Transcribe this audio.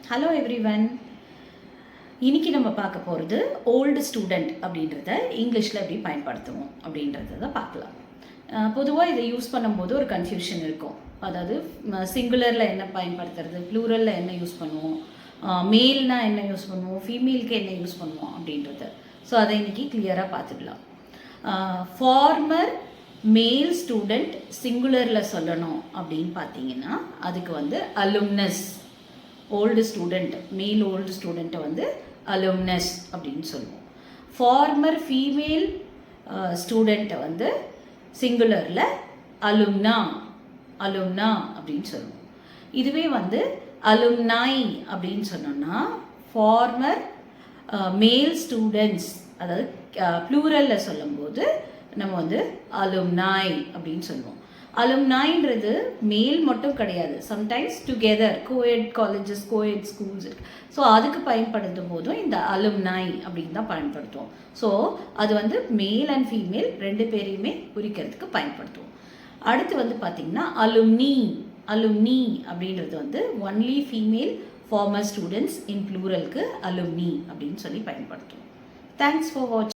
Hello everyone. இன்னைக்கு நம்ம பார்க்க போகிறது ஓல்டு ஸ்டூடெண்ட் அப்படின்றத இங்கிலீஷில் எப்படி பயன்படுத்துவோம் அப்படின்றத பார்க்கலாம். பொதுவாக இதை யூஸ் பண்ணும்போது ஒரு கன்ஃபியூஷன் இருக்கும். அதாவது சிங்குலரில் என்ன பயன்படுத்துறது, ப்ளூரலில் என்ன யூஸ் பண்ணுவோம், மேல்னா என்ன யூஸ் பண்ணுவோம், ஃபீமேலுக்கு என்ன யூஸ் பண்ணுவோம் அப்படின்றது. ஸோ அதை இன்னைக்கு கிளியராக பார்த்துக்கலாம். ஃபார்மர் மேல் ஸ்டூடெண்ட் சிங்குலரில் சொல்லணும் அப்படின்னு பார்த்தீங்கன்னா அதுக்கு அலும்னஸ். ஓல்டு ஸ்டூடெண்ட், மேல் ஓல்டு ஸ்டூடெண்ட்டை அலும்னஸ் அப்படின்னு சொல்லுவோம். ஃபார்மர் ஃபீமேல் ஸ்டூடெண்ட்டை சிங்குலரில் அலும்னா அப்படின்னு சொல்லுவோம். இதுவே அலும்னாய் அப்படின்னு சொன்னோம்னா ஃபார்மர் மேல் ஸ்டூடெண்ட்ஸ், அதாவது ப்ளூரலில் சொல்லும்போது நம்ம அலும்னாய் அப்படின்னு சொல்லுவோம். அலும்னாய்ன்றது மேல் மட்டும் கிடையாது, sometimes together co-ed colleges, co-ed schools இருக்குது. ஸோ அதுக்கு பயன்படுத்தும் போதும் இந்த அலும்னாய் அப்படின்னு தான் பயன்படுத்துவோம். ஸோ அது மேல் அண்ட் ஃபீமேல் ரெண்டு பேரையுமே குறிக்கிறதுக்கு பயன்படுத்துவோம். அடுத்து பார்த்திங்கன்னா அலும்னி அப்படின்றது only female former students in ப்ளூரலுக்கு அலும்னி அப்படின்னு சொல்லி பயன்படுத்துவோம். தேங்க்ஸ் ஃபார் வாட்சிங்.